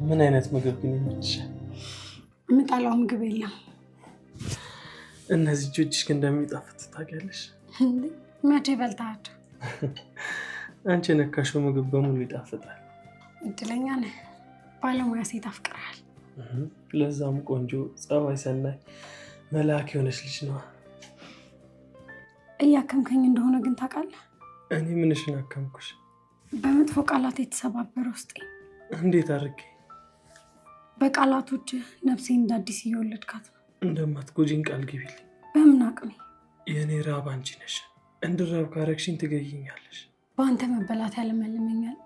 ምን አይነት ምግብ ግን ይመችሻል? የምጠላው ምግብ የለም። እነዚህ እጆችሽ ግን እንደሚጣፍጥ ታውቂያለሽ? መቼ በልተሃቸው? አንቺ የነካሽው ምግብ በሙሉ ይጣፍጣል። እድለኛ ነህ። ባለሙያ ሴት አፍቅረሃል። ለዛም ቆንጆ ጸባይ ሰናይ መልአክ የሆነች ልጅ ነዋ። እያከምከኝ እንደሆነ ግን ታውቃለህ? እኔ ምንሽን አከምኩሽ? በመጥፎ ቃላት የተሰባበረ ውስጤ። እንዴት አድርጌ? በቃላቶች ነፍሴን እንደ አዲስ እየወለድካት ነው። እንደማትጎጂኝ ቃል ግቢልኝ። በምን አቅሜ? የእኔ ራብ አንቺ ነሽ። እንድራብ ካረግሽኝ ትገይኛለሽ። በአንተ መበላት ያለመልመኛል።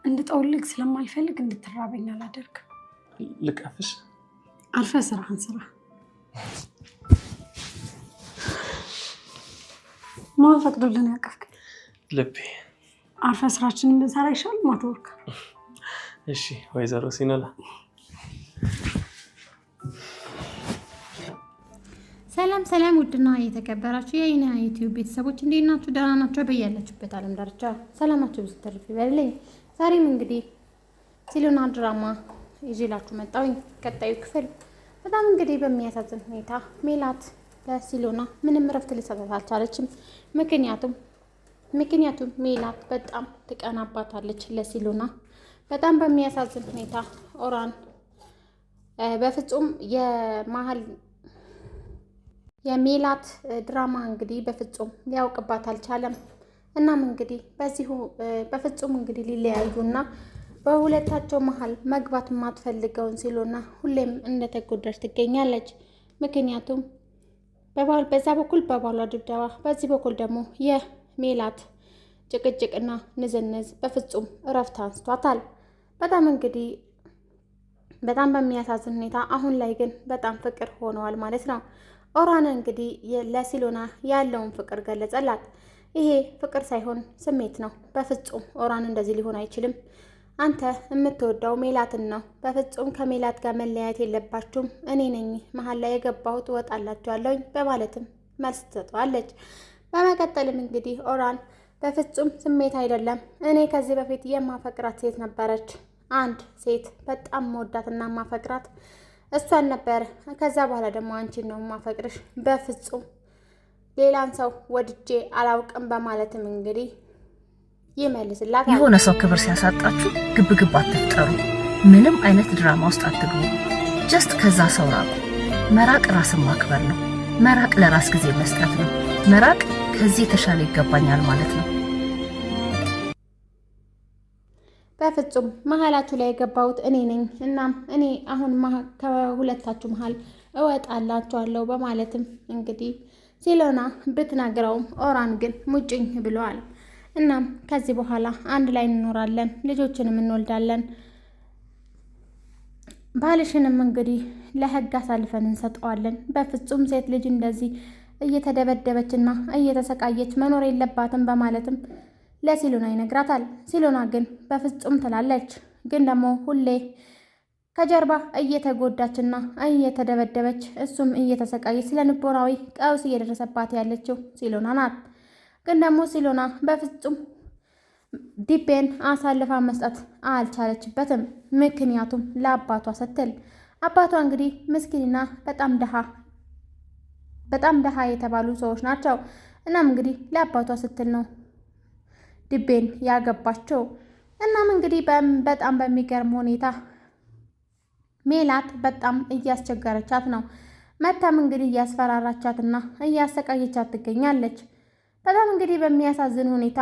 እንድጠውልግ ስለማልፈልግ እንድትራበኝ አላደርግም። ልቀፍሽ? አርፈ ስራህን ስራ። ማን ፈቅዶልን ያቀፍክ? ልቤ። አርፈ ስራችንን ብንሰራ ይሻል ማትወርክ። እሺ ወይዘሮ ሲኖላ። ሰላም ሰላም፣ ውድና የተከበራችሁ የኢና ዩቲዩብ ቤተሰቦች እንዴት ናችሁ? ደህና ናችሁ? በያላችሁበት ዓለም ዳርቻ ሰላማችሁ ብዙ ተርፍ ይበልልኝ። ዛሬም እንግዲህ ሲሎና ድራማ ይዤላችሁ መጣሁኝ። ቀጣዩ ክፍል በጣም እንግዲህ በሚያሳዝን ሁኔታ ሜላት ለሲሎና ምንም እረፍት ልትሰጣት አልቻለችም። ምክንያቱም ሜላት በጣም ትቀናባታለች ለሲሎና። በጣም በሚያሳዝን ሁኔታ ኦራን በፍጹም የሜላት ድራማ እንግዲህ በፍጹም ሊያውቅባት አልቻለም። እናም እንግዲህ በፍጹም እንግዲህ ሊለያዩና በሁለታቸው መሀል መግባት የማትፈልገውን ሲሎና ሁሌም እንደተጎዳች ትገኛለች። ምክንያቱም በዛ በኩል በባሏ ድብደባ፣ በዚህ በኩል ደግሞ የሜላት ጭቅጭቅና ንዝንዝ በፍጹም እረፍት አንስቷታል። በጣም እንግዲህ በጣም በሚያሳዝን ሁኔታ አሁን ላይ ግን በጣም ፍቅር ሆነዋል ማለት ነው። ኦራን እንግዲህ ለሲሎና ያለውን ፍቅር ገለጸላት። ይሄ ፍቅር ሳይሆን ስሜት ነው። በፍጹም ኦራን እንደዚህ ሊሆን አይችልም። አንተ የምትወደው ሜላትን ነው። በፍጹም ከሜላት ጋር መለያየት የለባችሁም። እኔ ነኝ መሀል ላይ የገባሁት፣ እወጣላችኋለሁ በማለትም መልስ ትሰጠዋለች። በመቀጠልም እንግዲህ ኦራን በፍጹም ስሜት አይደለም፣ እኔ ከዚህ በፊት የማፈቅራት ሴት ነበረች። አንድ ሴት በጣም መወዳትና ማፈቅራት እሷን ነበር። ከዛ በኋላ ደግሞ አንቺን ነው ማፈቅርሽ። በፍጹም ሌላን ሰው ወድጄ አላውቅም በማለትም እንግዲህ ይመልስላት። የሆነ ሰው ክብር ሲያሳጣችሁ ግብግብ አትፍጠሩ። ምንም አይነት ድራማ ውስጥ አትግቡ። ጀስት ከዛ ሰው ራቁ። መራቅ ራስን ማክበር ነው። መራቅ ለራስ ጊዜ መስጠት ነው። መራቅ ከዚህ የተሻለ ይገባኛል ማለት ነው። በፍጹም መሀላችሁ ላይ የገባሁት እኔ ነኝ። እናም እኔ አሁን ከሁለታችሁ መሀል እወጣላችኋለሁ በማለትም እንግዲህ ሲሎና ብትነግረውም ኦራን ግን ሙጭኝ ብለዋል። እናም ከዚህ በኋላ አንድ ላይ እንኖራለን፣ ልጆችንም እንወልዳለን፣ ባልሽንም እንግዲህ ለሕግ አሳልፈን እንሰጠዋለን። በፍጹም ሴት ልጅ እንደዚህ እየተደበደበችና እየተሰቃየች መኖር የለባትም በማለትም ለሲሎና ይነግራታል። ሲሎና ግን በፍጹም ትላለች። ግን ደግሞ ሁሌ ከጀርባ እየተጎዳችና እየተደበደበች እሱም እየተሰቃየች ስለ ልቦናዊ ቀውስ እየደረሰባት ያለችው ሲሎና ናት። ግን ደግሞ ሲሎና በፍጹም ዲቤን አሳልፋ መስጠት አልቻለችበትም። ምክንያቱም ለአባቷ ስትል አባቷ እንግዲህ ምስኪንና በጣም ደሃ የተባሉ ሰዎች ናቸው። እናም እንግዲህ ለአባቷ ስትል ነው ዲቤን ያገባቸው። እናም እንግዲህ በጣም በሚገርም ሁኔታ ሜላት በጣም እያስቸገረቻት ነው። መታም እንግዲህ እያስፈራራቻትና እያሰቃየቻት ትገኛለች። በጣም እንግዲህ በሚያሳዝን ሁኔታ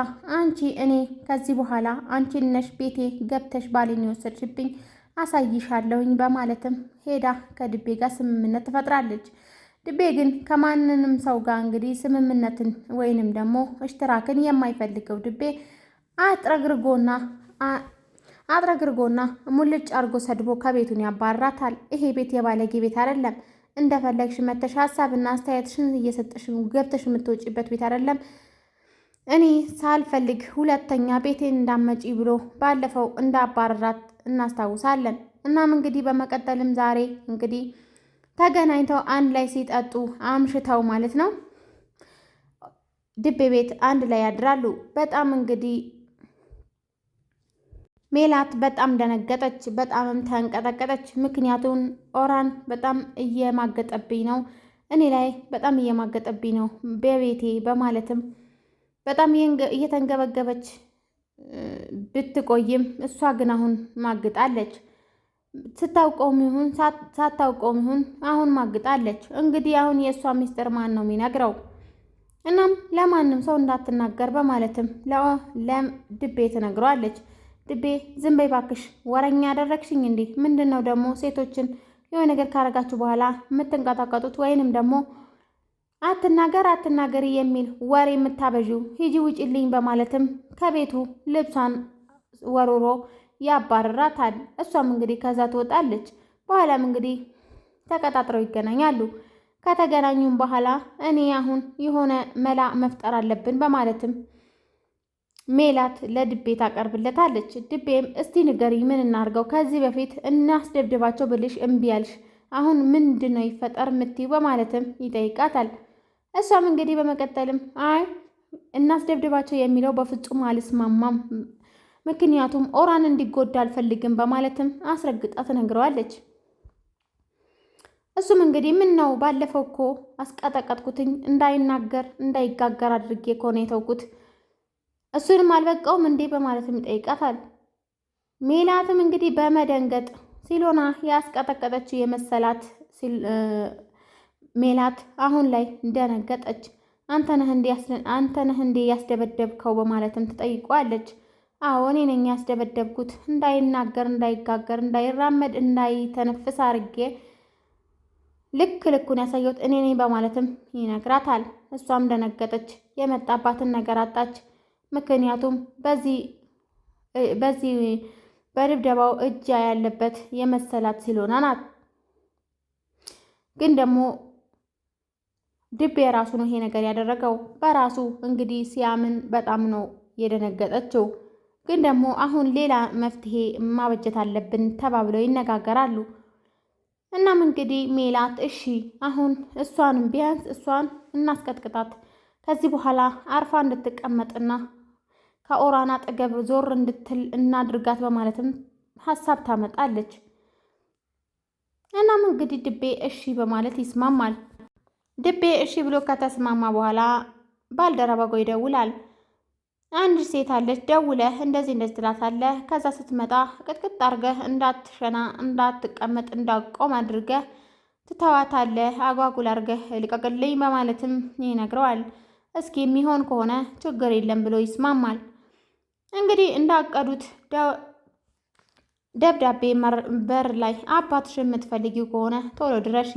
እኔ ከዚህ በኋላ አንቺ ነሽ ቤቴ ገብተሽ ባሌን የወሰድሽብኝ አሳይሻለሁኝ በማለትም ሄዳ ከድቤ ጋር ስምምነት ትፈጥራለች። ድቤ ግን ከማንንም ሰው ጋር እንግዲህ ስምምነትን ወይንም ደግሞ እሽትራክን የማይፈልገው ድቤ አጥረግርጎና ሙልጭ አርጎ ሰድቦ ከቤቱን ያባራታል። ይሄ ቤት የባለጌ ቤት አይደለም። እንደፈለግሽ መተሽ ሀሳብና አስተያየትሽን እየሰጠሽ ገብተሽ የምትወጪበት ቤት አይደለም። እኔ ሳልፈልግ ሁለተኛ ቤቴን እንዳመጪ ብሎ ባለፈው እንዳባረራት እናስታውሳለን። እናም እንግዲህ በመቀጠልም ዛሬ እንግዲህ ተገናኝተው አንድ ላይ ሲጠጡ አምሽተው ማለት ነው ድቤ ቤት አንድ ላይ ያድራሉ። በጣም እንግዲህ ሜላት በጣም ደነገጠች፣ በጣምም ተንቀጠቀጠች። ምክንያቱም ኦራን በጣም እየማገጠብኝ ነው፣ እኔ ላይ በጣም እየማገጠብኝ ነው በቤቴ በማለትም በጣም እየተንገበገበች ብትቆይም እሷ ግን አሁን ማግጣለች። ስታውቀውም ይሁን ሳታውቀውም ይሁን አሁን ማግጣለች። እንግዲህ አሁን የእሷ ሚስጥር ማን ነው የሚነግረው? እናም ለማንም ሰው እንዳትናገር በማለትም ለድቤ ትነግረዋለች። ድቤ ዝም በይ እባክሽ፣ ወረኛ ያደረግሽኝ እንዴ? ምንድን ነው ደግሞ ሴቶችን የሆነ ነገር ካረጋችሁ በኋላ የምትንቀጣቀጡት ወይንም ደግሞ አትናገሪ የሚል ወሬ የምታበዢው? ሂጂ ውጪልኝ በማለትም ከቤቱ ልብሷን ወሮሮ ያባረራታል። እሷም እንግዲህ ከዛ ትወጣለች። በኋላም እንግዲህ ተቀጣጥረው ይገናኛሉ። ከተገናኙም በኋላ እኔ አሁን የሆነ መላ መፍጠር አለብን በማለትም ሜላት ለድቤ ታቀርብለታለች። ድቤም እስቲ ንገሪኝ፣ ምን እናርገው? ከዚህ በፊት እናስደብድባቸው ብልሽ እምቢ ያልሽ፣ አሁን ምንድን ነው ይፈጠር የምትይው? በማለትም ይጠይቃታል። እሷም እንግዲህ በመቀጠልም አይ እናስደብድባቸው የሚለው በፍጹም አልስማማም፣ ምክንያቱም ኦራን እንዲጎዳ አልፈልግም በማለትም አስረግጣ ትነግረዋለች። እሱም እንግዲህ ምን ነው ባለፈው እኮ አስቀጠቀጥኩትኝ እንዳይናገር እንዳይጋገር አድርጌ ከሆነ የተውኩት እሱንም አልበቃውም እንዴ በማለትም ይጠይቃታል። ሜላትም እንግዲህ በመደንገጥ ሲሎና ያስቀጠቀጠችው የመሰላት ሜላት አሁን ላይ እንደነገጠች አንተ ነህ እንዴ ያስደበደብከው በማለትም ትጠይቀዋለች። አዎ እኔ ነኝ ያስደበደብኩት፣ እንዳይናገር እንዳይጋገር እንዳይራመድ እንዳይተነፍስ አርጌ ልኩን ያሳየሁት እኔ ነኝ በማለትም ይነግራታል። እሷም ደነገጠች፣ የመጣባትን ነገር አጣች። ምክንያቱም በዚህ በድብደባው እጅ ያለበት የመሰላት ሲሎና ናት። ግን ደግሞ ድቤ የራሱ ነው ይሄ ነገር ያደረገው በራሱ እንግዲህ ሲያምን በጣም ነው የደነገጠችው። ግን ደግሞ አሁን ሌላ መፍትሄ ማበጀት አለብን ተባብለው ይነጋገራሉ። እናም እንግዲህ ሜላት እሺ አሁን እሷንም ቢያንስ እሷን እናስቀጥቅጣት፣ ከዚህ በኋላ አርፋ እንድትቀመጥና ከኦራን አጠገብ ዞር እንድትል እናድርጋት በማለትም ሀሳብ ታመጣለች። እናም እንግዲህ ድቤ እሺ በማለት ይስማማል። ድቤ እሺ ብሎ ከተስማማ በኋላ ባልደረባው ይደውላል። አንድ ሴት አለች፣ ደውለህ እንደዚህ ትላታለህ። ከዛ ስትመጣ ቅጥቅጥ አርገህ እንዳትሸና እንዳትቀመጥ እንዳቆም አድርገህ ትተዋታለህ። አጓጉል አርገህ ልቀቅልኝ በማለትም ይነግረዋል። እስኪ የሚሆን ከሆነ ችግር የለም ብሎ ይስማማል። እንግዲህ እንዳቀዱት ደብዳቤ በር ላይ አባትሽን የምትፈልጊው ከሆነ ቶሎ ድረሺ፣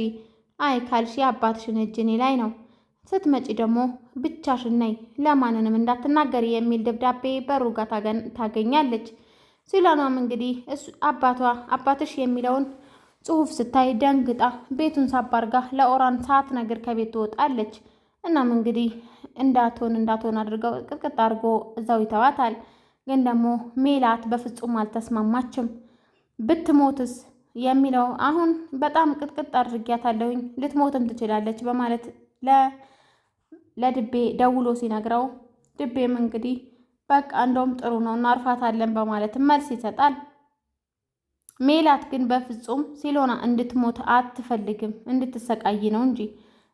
አይ ካልሽ የአባትሽን እጅ እኔ ላይ ነው፣ ስትመጪ ደግሞ ብቻሽን ነይ፣ ለማንንም እንዳትናገሪ የሚል ደብዳቤ በሩ ጋር ታገኛለች። ሲሎናም እንግዲህ አባትሽ የሚለውን ጽሑፍ ስታይ ደንግጣ ቤቱን ሳባርጋ ለኦራን ሳትነግር ከቤት ትወጣለች። እናም እንግዲህ እንዳትሆን አድርገው ቅጥቅጥ አድርጎ እዛው ይተዋታል። ግን ደግሞ ሜላት በፍጹም አልተስማማችም። ብትሞትስ የሚለው አሁን በጣም ቅጥቅጥ አድርጊያታለሁኝ ልትሞትም ትችላለች በማለት ለድቤ ደውሎ ሲነግረው ድቤም እንግዲህ በቃ እንደውም ጥሩ ነው እናርፋታለን በማለት መልስ ይሰጣል። ሜላት ግን በፍጹም ሲሎና እንድትሞት አትፈልግም፣ እንድትሰቃይ ነው እንጂ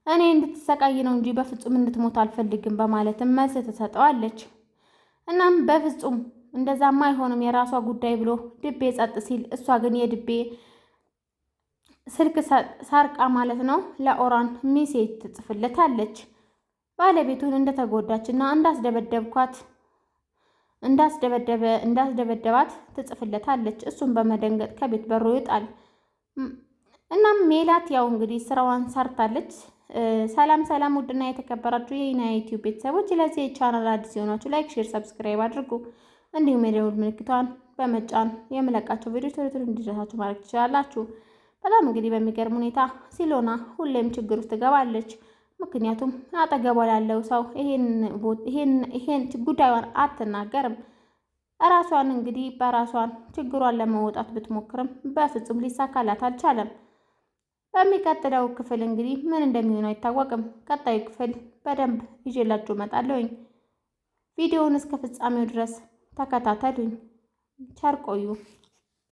እኔ እንድትሰቃይ ነው እንጂ በፍጹም እንድትሞት አልፈልግም በማለትም መልስ ትሰጠዋለች። እናም በፍጹም እንደዛማ አይሆንም የራሷ ጉዳይ ብሎ ድቤ ጸጥ ሲል እሷ ግን የድቤ ስልክ ሰርቃ ማለት ነው ለኦራን ሜሴጅ ትጽፍለታለች። ባለቤቱን እንደተጎዳችና እንዳስደበደባት ትጽፍለታለች። እሱም በመደንገጥ ከቤት በሮ ይወጣል። እናም ሜላት ያው እንግዲህ ስራዋን ሰርታለች። ሰላም ውድና የተከበራችሁ የኢና ዩቲዩብ ቤተሰቦች፣ ለዚህ ቻናል አዲስ የሆናችሁ ላይክ፣ ሼር፣ ሰብስክራይብ አድርጉ። እንዲሁም የደወል ምልክቷን በመጫን የምለቃቸው ቪዲዮ ቶሎ እንዲደርሳችሁ ማድረግ ትችላላችሁ። በጣም እንግዲህ በሚገርም ሁኔታ ሲሎና ሁሌም ችግር ውስጥ ትገባለች። ምክንያቱም አጠገቧ ያለው ሰው ይሄን ጉዳዩን አትናገርም። እራሷን እንግዲህ በራሷን ችግሯን ለመውጣት ብትሞክርም በፍጹም ሊሳካላት አልቻለም። በሚቀጥለው ክፍል እንግዲህ ምን እንደሚሆን አይታወቅም። ቀጣዩ ክፍል በደንብ ይዤላችሁ እመጣለሁኝ። ቪዲዮውን እስከ ፍጻሜው ድረስ ተከታተሉኝ። ቸር ቆዩ።